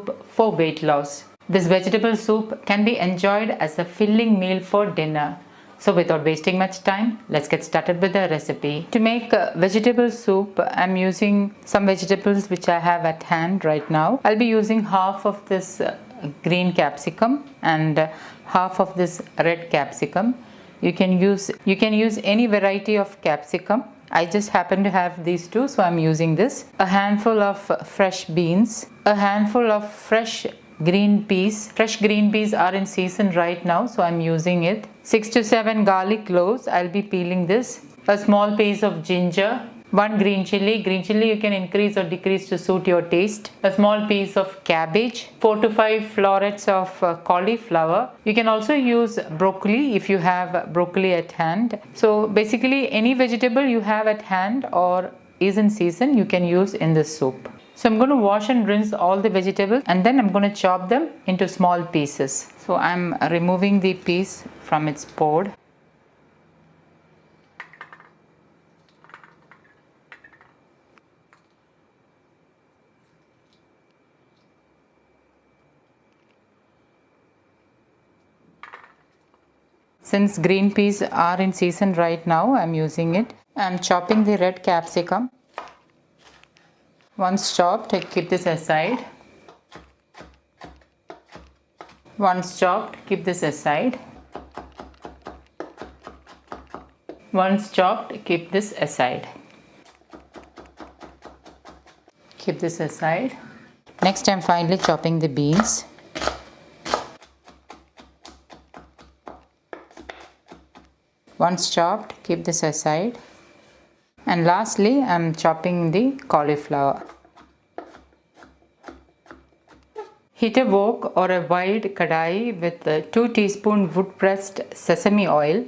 soup for weight loss. This vegetable soup can be enjoyed as a filling meal for dinner. So without wasting much time, let's get started with the recipe. To make vegetable soup, I'm using some vegetables which I have at hand right now. I'll be using half of this green capsicum and half of this red capsicum. You can use any variety of capsicum. I just happen to have these two, so I'm using this. A handful of fresh beans, a handful of fresh green peas. Fresh green peas are in season right now, so I'm using it. 6 to 7 garlic cloves. I'll be peeling this. A small piece of ginger. 1 green chili. Green chili you can increase or decrease to suit your taste. A small piece of cabbage. 4 to 5 florets of cauliflower. You can also use broccoli if you have broccoli at hand. So basically any vegetable you have at hand or is in season you can use in this soup. So I'm going to wash and rinse all the vegetables and then I'm going to chop them into small pieces. So I'm removing the piece from its pod. Since green peas are in season right now, I'm using it. I'm chopping the red capsicum. Once chopped, keep this aside. Once chopped, keep this aside. Once chopped, keep this aside. Keep this aside. Next, I'm finally chopping the beans. Once chopped, keep this aside. And lastly, I'm chopping the cauliflower. Heat a wok or a wide kadai with 2 teaspoons wood pressed sesame oil.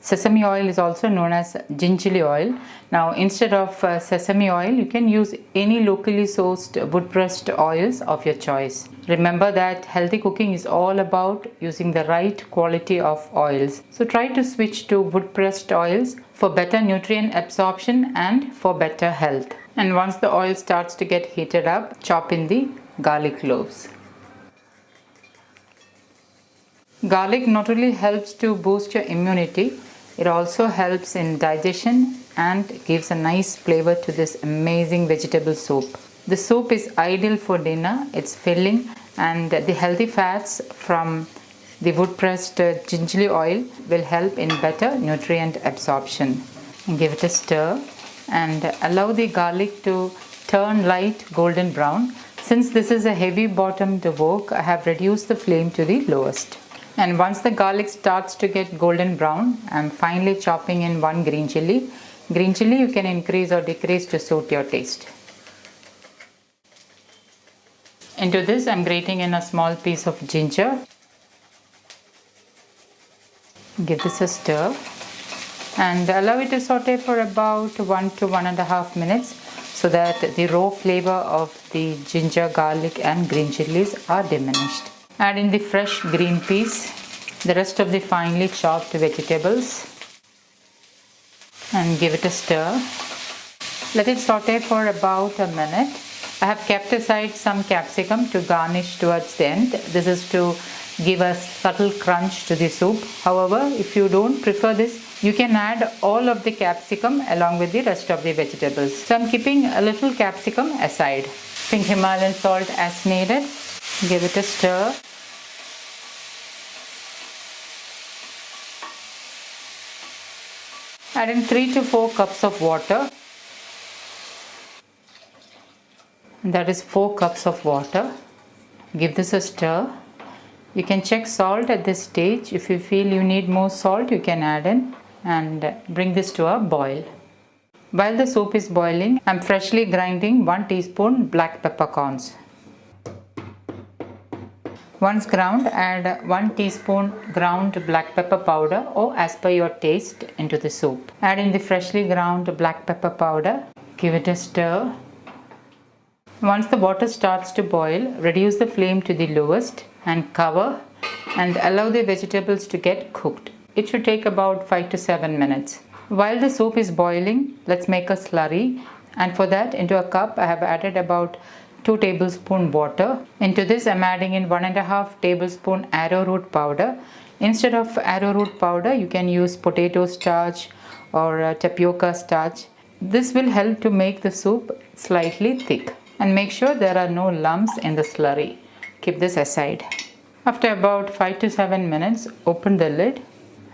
Sesame oil is also known as gingerly oil. Now instead of sesame oil, you can use any locally sourced wood pressed oils of your choice. Remember that healthy cooking is all about using the right quality of oils. So try to switch to wood pressed oils for better nutrient absorption and for better health. And once the oil starts to get heated up, chop in the garlic cloves. Garlic not only helps to boost your immunity, it also helps in digestion and gives a nice flavor to this amazing vegetable soup. The soup is ideal for dinner, it's filling, and the healthy fats from the wood pressed gingerly oil will help in better nutrient absorption. And give it a stir and allow the garlic to turn light golden brown. Since this is a heavy bottomed wok, I have reduced the flame to the lowest. And once the garlic starts to get golden brown, I'm finally chopping in 1 green chili. Green chili you can increase or decrease to suit your taste. Into this I'm grating in a small piece of ginger. Give this a stir and allow it to saute for about 1 to 1.5 minutes so that the raw flavor of the ginger, garlic and green chilies are diminished. Add in the fresh green peas, the rest of the finely chopped vegetables and give it a stir. Let it saute for about a minute. I have kept aside some capsicum to garnish towards the end. This is to give a subtle crunch to the soup. However, if you don't prefer this, you can add all of the capsicum along with the rest of the vegetables. So I'm keeping a little capsicum aside. Pink Himalayan salt as needed. Give it a stir. Add in 3 to 4 cups of water. That is 4 cups of water. Give this a stir. You can check salt at this stage. If you feel you need more salt, you can add in and bring this to a boil. While the soup is boiling, I am freshly grinding 1 teaspoon black peppercorns. Once ground, add 1 teaspoon ground black pepper powder or as per your taste into the soup. Add in the freshly ground black pepper powder. Give it a stir. Once the water starts to boil, reduce the flame to the lowest and cover and allow the vegetables to get cooked. It should take about 5 to 7 minutes. While the soup is boiling, let's make a slurry, and for that into a cup I have added about 2 tablespoon water. Into this I'm adding in 1.5 tablespoon arrowroot powder. Instead of arrowroot powder, you can use potato starch or tapioca starch. This will help to make the soup slightly thick. And make sure there are no lumps in the slurry. Keep this aside. After about 5 to 7 minutes, open the lid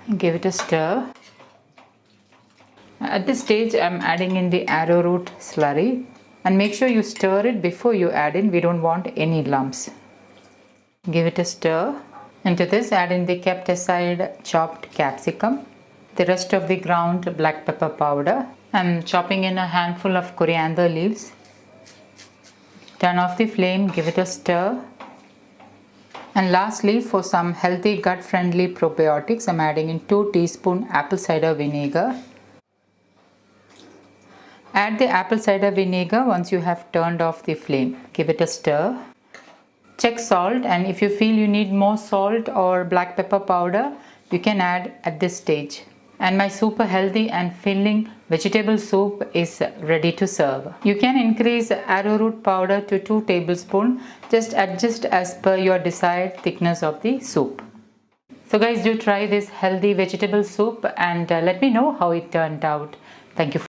and give it a stir. At this stage, I'm adding in the arrowroot slurry. And make sure you stir it before you add in. We don't want any lumps. Give it a stir. Into this, add in the kept aside chopped capsicum, the rest of the ground black pepper powder. I'm chopping in a handful of coriander leaves. Turn off the flame, give it a stir. And lastly, for some healthy gut-friendly probiotics, I'm adding in 2 teaspoons apple cider vinegar. Add the apple cider vinegar once you have turned off the flame. Give it a stir. Check salt, and if you feel you need more salt or black pepper powder, you can add at this stage. And my super healthy and filling vegetable soup is ready to serve. You can increase arrowroot powder to 2 tablespoons. Just adjust as per your desired thickness of the soup. So guys, do try this healthy vegetable soup and let me know how it turned out. Thank you.